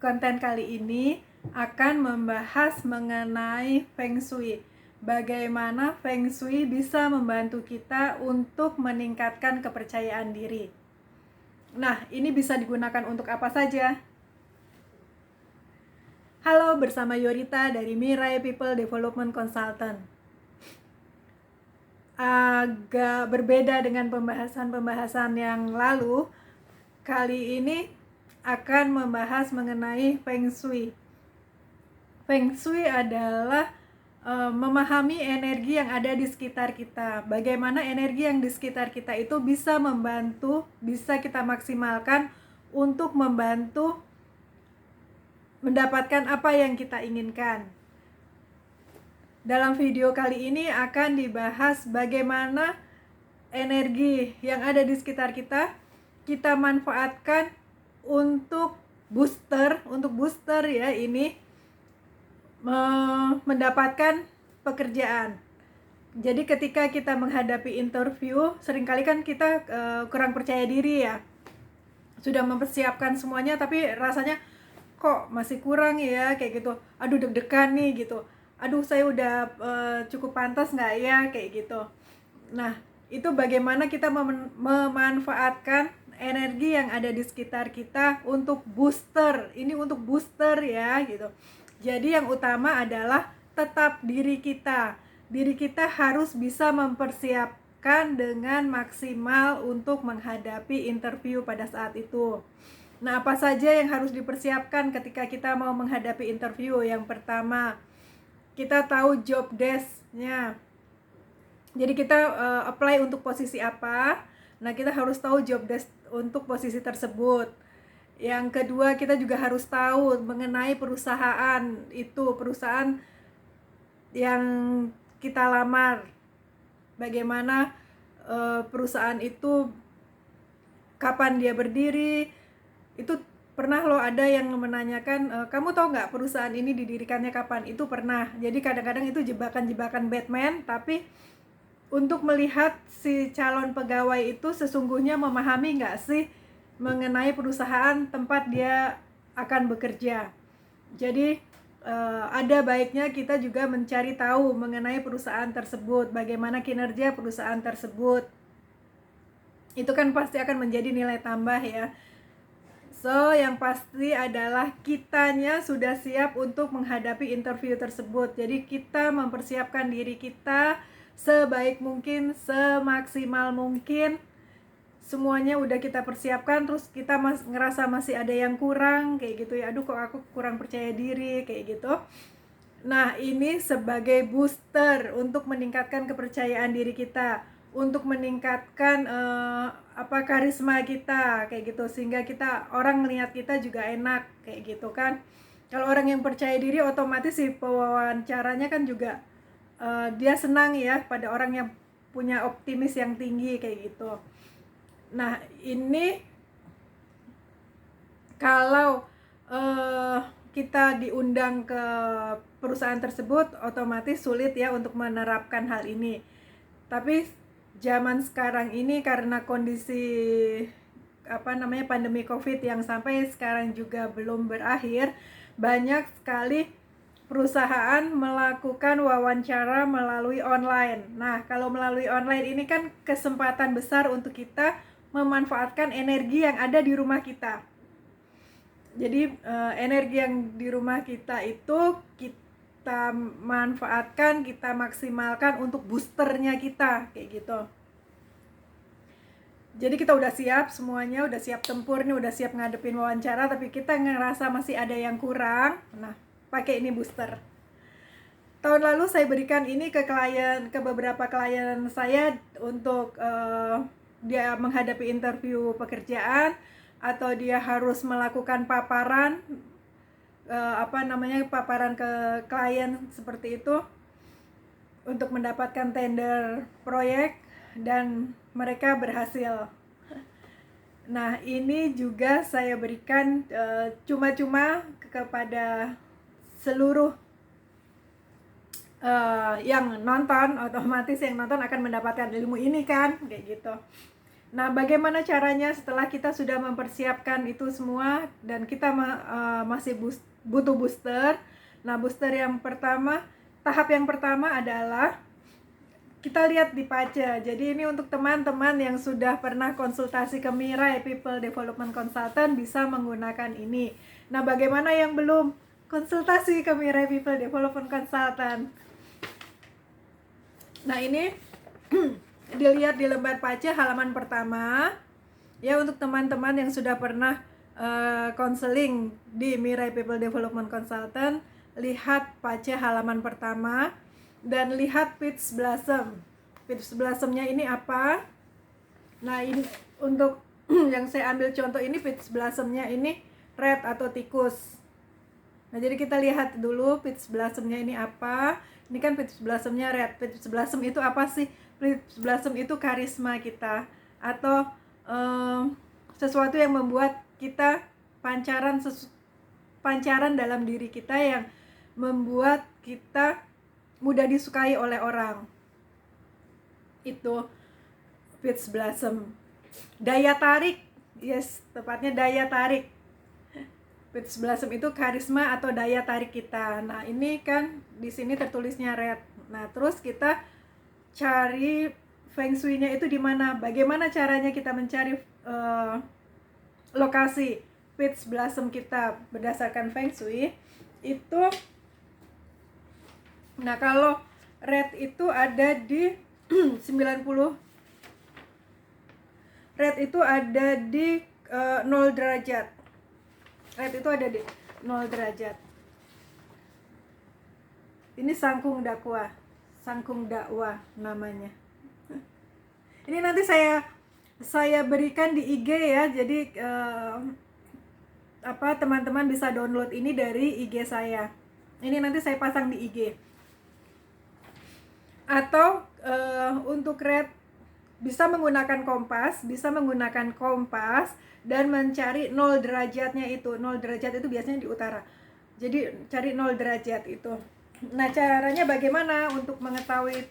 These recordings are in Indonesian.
Konten kali ini akan membahas mengenai Feng Shui. Bagaimana Feng Shui bisa membantu kita untuk meningkatkan kepercayaan diri. Nah, ini bisa digunakan untuk apa saja? Halo, bersama Yorita dari Mirai People Development Consultant. Agak berbeda dengan pembahasan-pembahasan yang lalu. Kali ini akan membahas mengenai Feng Shui. Feng Shui adalah memahami energi yang ada di sekitar kita. Bagaimana energi yang di sekitar kita itu bisa membantu, bisa kita maksimalkan untuk membantu mendapatkan apa yang kita inginkan. Dalam video kali ini akan dibahas bagaimana energi yang ada di sekitar kita manfaatkan untuk booster ya, ini mendapatkan pekerjaan. Jadi ketika kita menghadapi interview, seringkali kan kita kurang percaya diri ya. Sudah mempersiapkan semuanya tapi rasanya kok masih kurang ya, kayak gitu. Aduh, deg-degan nih gitu. Aduh, saya udah cukup pantas nggak ya, kayak gitu. Nah, itu bagaimana kita memanfaatkan energi yang ada di sekitar kita untuk booster. Ini untuk booster ya, gitu. Jadi yang utama adalah tetap diri kita. Diri kita harus bisa mempersiapkan dengan maksimal untuk menghadapi interview pada saat itu. Nah, apa saja yang harus dipersiapkan ketika kita mau menghadapi interview? Yang pertama, kita tahu job desk-nya. Jadi kita apply untuk posisi apa? Nah, kita harus tahu job desk untuk posisi tersebut. Yang kedua, kita juga harus tahu mengenai perusahaan yang kita lamar. Bagaimana perusahaan itu, kapan dia berdiri. Itu pernah loh ada yang menanyakan, kamu tahu nggak perusahaan ini didirikannya kapan? Itu pernah. Jadi kadang-kadang itu jebakan-jebakan Batman, tapi untuk melihat si calon pegawai itu sesungguhnya memahami nggak sih mengenai perusahaan tempat dia akan bekerja. Jadi ada baiknya kita juga mencari tahu mengenai perusahaan tersebut, bagaimana kinerja perusahaan tersebut. Itu kan pasti akan menjadi nilai tambah ya. So, yang pasti adalah kitanya sudah siap untuk menghadapi interview tersebut. Jadi kita mempersiapkan diri kita sebaik mungkin, semaksimal mungkin. Semuanya udah kita persiapkan, terus kita ngerasa masih ada yang kurang kayak gitu ya. Aduh, kok aku kurang percaya diri kayak gitu. Nah, ini sebagai booster untuk meningkatkan kepercayaan diri kita, untuk meningkatkan karisma kita kayak gitu, sehingga orang melihat kita juga enak kayak gitu kan. Kalau orang yang percaya diri, otomatis si pewawancaranya kan juga dia senang ya pada orang yang punya optimis yang tinggi kayak gitu. Nah, ini kalau kita diundang ke perusahaan tersebut, otomatis sulit ya untuk menerapkan hal ini. Tapi zaman sekarang ini karena kondisi pandemi COVID yang sampai sekarang juga belum berakhir, banyak sekali perusahaan melakukan wawancara melalui online. Nah, kalau melalui online ini kan kesempatan besar untuk kita memanfaatkan energi yang ada di rumah kita. Jadi energi yang di rumah kita itu kita manfaatkan, kita maksimalkan untuk boosternya kita kayak gitu. Jadi kita udah siap semuanya, udah siap tempur nih, udah siap ngadepin wawancara, tapi kita ngerasa masih ada yang kurang. Nah, pakai ini booster. Tahun lalu saya berikan ini ke beberapa klien saya untuk dia menghadapi interview pekerjaan, atau dia harus melakukan paparan paparan ke klien seperti itu untuk mendapatkan tender proyek, dan mereka berhasil. Nah, ini juga saya berikan cuma-cuma kepada seluruh yang nonton. Otomatis yang nonton akan mendapatkan ilmu ini kan, kayak gitu. Nah, bagaimana caranya setelah kita sudah mempersiapkan itu semua dan kita masih butuh booster. Nah, booster yang pertama, tahap yang pertama adalah kita lihat di Pace. Jadi ini untuk teman-teman yang sudah pernah konsultasi ke Mirai People Development Consultant bisa menggunakan ini. Nah, bagaimana yang belum konsultasi ke Mirai People Development Consultant? Nah, ini dilihat di lembar Pace halaman pertama. Ya, untuk teman-teman yang sudah pernah konseling di Mirai People Development Consultant, lihat Pace halaman pertama dan lihat Peach Blossom. Peach Blossomnya ini apa? Nah, ini untuk yang saya ambil contoh ini Peach Blossomnya ini red atau tikus. Nah, jadi kita lihat dulu Peach Blossomnya ini apa. Ini kan Peach Blossomnya red. Peach Blossom itu apa sih? Peach Blossom itu karisma kita, atau sesuatu yang membuat kita pancaran dalam diri kita, yang membuat kita mudah disukai oleh orang. Itu Peach Blossom. Daya tarik, yes, tepatnya daya tarik. Peach Blossom itu karisma atau daya tarik kita. Nah, ini kan di sini tertulisnya red. Nah, terus kita cari Feng Shui-nya itu di mana? Bagaimana caranya kita mencari lokasi Peach Blossom kita berdasarkan Feng Shui? Itu, nah, kalau red itu ada di 90. Red itu ada di 0 derajat. Red itu ada di 0 derajat. Ini sangkung dakwah. Sangkung dakwah namanya. Ini nanti saya berikan di IG ya. Jadi teman-teman bisa download ini dari IG saya. Ini nanti saya pasang di IG. Atau untuk red bisa menggunakan kompas dan mencari 0 derajatnya itu. 0 derajat itu biasanya di utara. Jadi cari 0 derajat itu. Nah, caranya bagaimana untuk mengetahui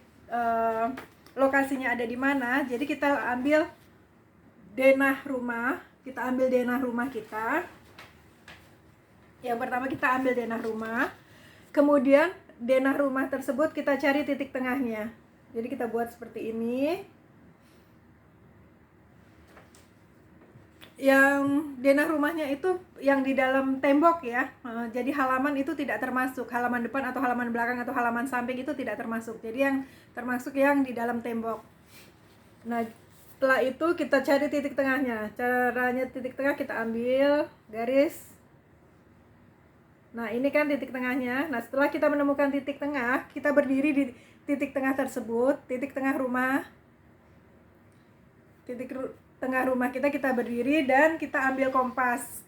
lokasinya ada di mana? Jadi kita ambil denah rumah. Kita. Yang pertama kita ambil denah rumah. Kemudian denah rumah tersebut kita cari titik tengahnya. Jadi kita buat seperti ini. Yang denah rumahnya itu yang di dalam tembok ya. Jadi halaman itu tidak termasuk, halaman depan atau halaman belakang atau halaman samping itu tidak termasuk. Jadi yang termasuk yang di dalam tembok. Nah, setelah itu kita cari titik tengahnya. Caranya titik tengah kita ambil garis. Nah, ini kan titik tengahnya. Nah, setelah kita menemukan titik tengah, kita berdiri di titik tengah tersebut, titik tengah rumah. Tengah rumah kita berdiri dan kita ambil kompas.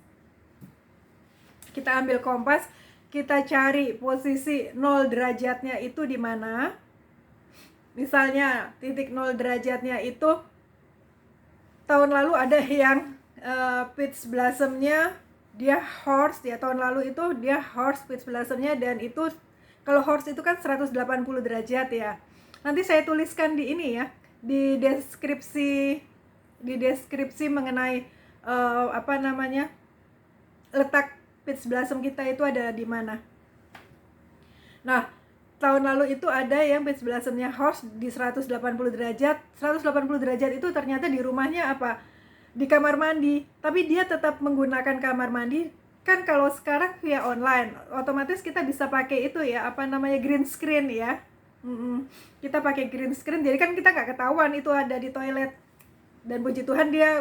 Kita cari posisi 0 derajatnya itu di mana. Misalnya titik 0 derajatnya itu tahun lalu ada yang Peach Blossomnya dia horse ya, tahun lalu itu dia horse Peach Blossomnya, dan itu kalau horse itu kan 180 derajat ya. Nanti saya tuliskan di ini ya, di deskripsi mengenai letak Peach Blossom kita itu ada di mana. Nah, tahun lalu itu ada yang Peach Blossomnya horse di 180 derajat. 180 derajat itu ternyata di rumahnya apa? Di kamar mandi. Tapi dia tetap menggunakan kamar mandi. Kan kalau sekarang via online, otomatis kita bisa pakai itu ya, green screen ya. Kita pakai green screen, jadi kan kita nggak ketahuan itu ada di toilet. Dan puji Tuhan dia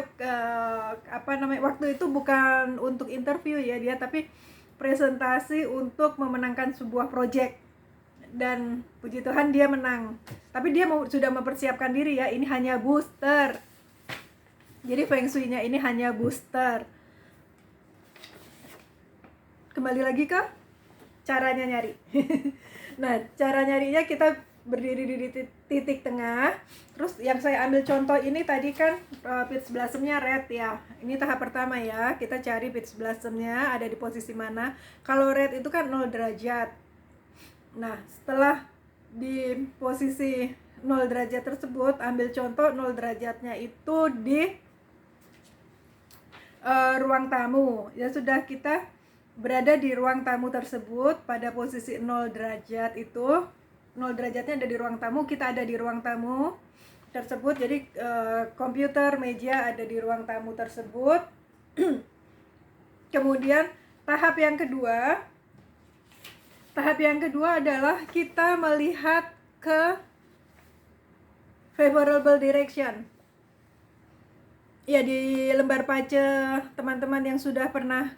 waktu itu bukan untuk interview ya dia, tapi presentasi untuk memenangkan sebuah project, dan puji Tuhan dia menang. Tapi dia sudah mempersiapkan diri ya, ini hanya booster. Jadi Feng Shui-nya ini hanya booster. Kembali lagi ke caranya nyari. Nah, cara nyarinya kita berdiri di titik tengah. Terus yang saya ambil contoh ini tadi kan Peach Blossomnya red ya. Ini tahap pertama ya. Kita cari Peach Blossomnya ada di posisi mana. Kalau red itu kan 0 derajat. Nah, setelah di posisi 0 derajat tersebut, ambil contoh 0 derajatnya itu di ruang tamu. Ya sudah, kita berada di ruang tamu tersebut pada posisi 0 derajat itu. 0 derajatnya ada di ruang tamu, kita ada di ruang tamu tersebut. Jadi komputer, meja ada di ruang tamu tersebut. Kemudian tahap yang kedua adalah kita melihat ke favorable direction. Ya, di lembar pace teman-teman yang sudah pernah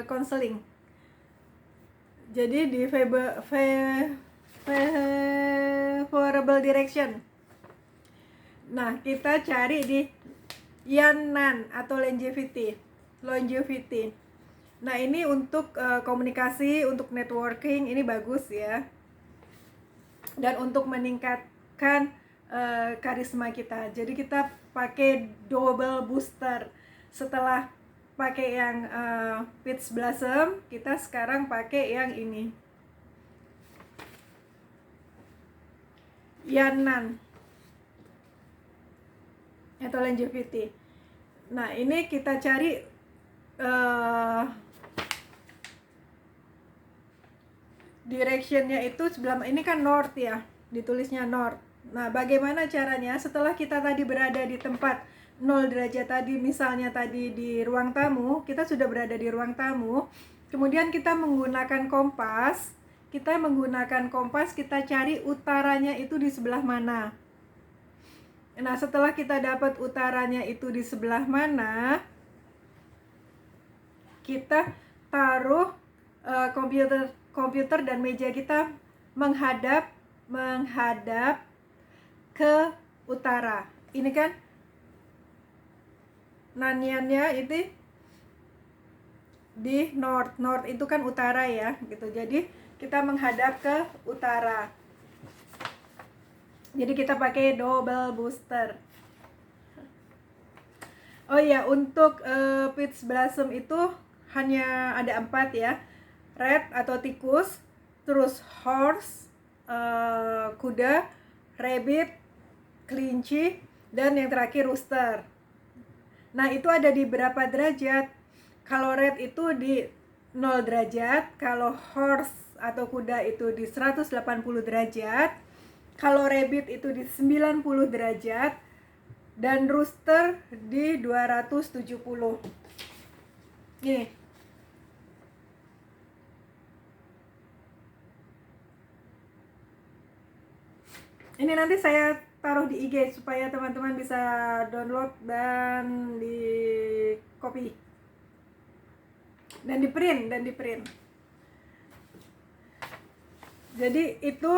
konseling. Jadi di favorable direction. Nah, kita cari di Yannan atau longevity. Nah, ini untuk komunikasi, untuk networking ini bagus ya. Dan untuk meningkatkan karisma kita. Jadi kita pakai double booster. Setelah pakai yang Peach Blossom, kita sekarang pakai yang ini, Yannan atau longevity. Nah, ini kita cari directionnya itu sebelah ini kan north ya, ditulisnya north. Nah, bagaimana caranya? Setelah kita tadi berada di tempat 0 derajat tadi, misalnya tadi di ruang tamu, kita sudah berada di ruang tamu, kemudian kita menggunakan kompas, kita cari utaranya itu di sebelah mana. Nah, setelah kita dapat utaranya itu di sebelah mana, kita taruh komputer dan meja kita menghadap ke utara. Ini kan Nanyanya itu di north itu kan utara ya gitu. Jadi kita menghadap ke utara. Jadi kita pakai double booster. Oh ya, untuk Peach Blossom itu hanya ada 4 ya. Rat atau tikus, terus horse, kuda, rabbit, kelinci, dan yang terakhir rooster. Nah, itu ada di berapa derajat? Kalau rat itu di 0 derajat, kalau horse atau kuda itu di 180 derajat, kalau rabbit itu di 90 derajat, dan rooster di 270. Gini. Ini nanti saya taruh di IG supaya teman-teman bisa download dan di copy dan di print. Jadi itu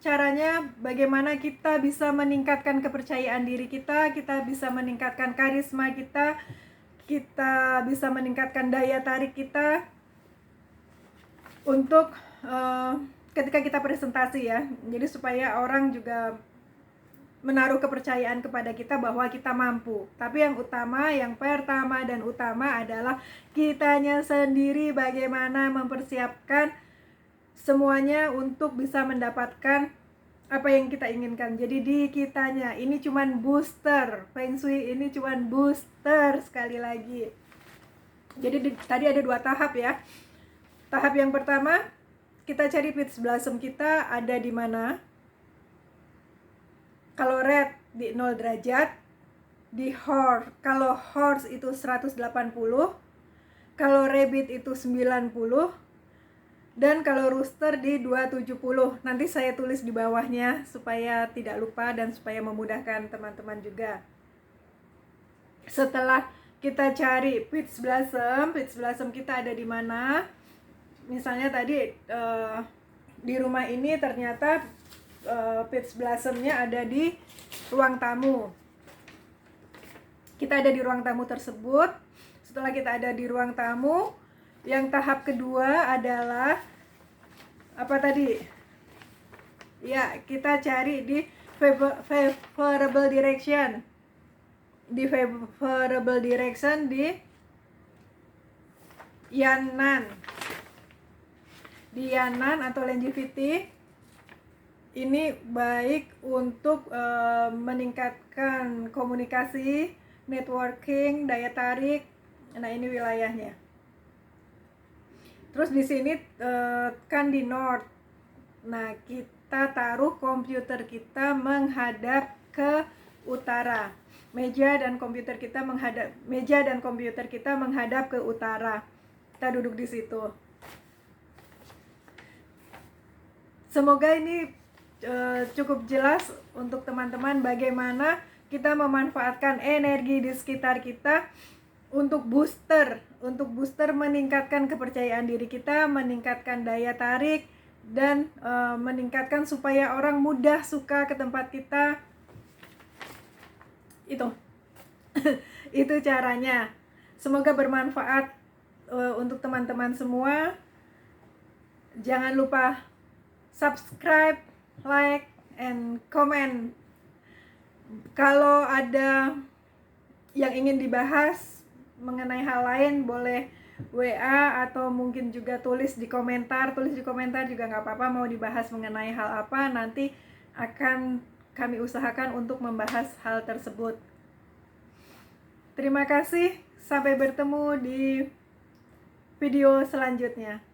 caranya bagaimana kita bisa meningkatkan kepercayaan diri kita bisa meningkatkan karisma kita bisa meningkatkan daya tarik kita untuk ketika kita presentasi ya. Jadi supaya orang juga menaruh kepercayaan kepada kita bahwa kita mampu. Tapi yang pertama dan utama adalah kitanya sendiri, bagaimana mempersiapkan semuanya untuk bisa mendapatkan apa yang kita inginkan. Jadi di kitanya, ini cuman booster. Feng Shui ini cuman booster sekali lagi. Jadi tadi ada 2 tahap ya. Tahap yang pertama, kita cari Peach Blossom kita ada di mana. Kalau red di 0 derajat, kalau horse itu 180, kalau rabbit itu 90, dan kalau rooster di 270. Nanti saya tulis di bawahnya supaya tidak lupa dan supaya memudahkan teman-teman juga. Setelah kita cari Peach Blossom kita ada di mana? Misalnya tadi di rumah ini ternyata Peach Blossom-nya ada di ruang tamu. Kita ada di ruang tamu tersebut. Setelah kita ada di ruang tamu, yang tahap kedua adalah apa tadi? Ya, kita cari di favorable direction. Di favorable direction di Yannan. Di Yannan atau longevity. ini baik untuk meningkatkan komunikasi, networking, daya tarik. Nah, ini wilayahnya. Terus di sini kan di North. Nah, kita taruh komputer kita menghadap ke utara. Meja dan komputer kita menghadap ke utara. Kita duduk di situ. Semoga ini cukup jelas untuk teman-teman bagaimana kita memanfaatkan energi di sekitar kita untuk booster meningkatkan kepercayaan diri kita, meningkatkan daya tarik, dan meningkatkan supaya orang mudah suka ke tempat kita. Itu itu caranya. Semoga bermanfaat untuk teman-teman semua. Jangan lupa subscribe, like, and comment. Kalau ada yang ingin dibahas mengenai hal lain, boleh WA atau mungkin juga tulis di komentar juga nggak apa-apa. Mau dibahas mengenai hal apa, nanti akan kami usahakan untuk membahas hal tersebut. Terima kasih, sampai bertemu di video selanjutnya.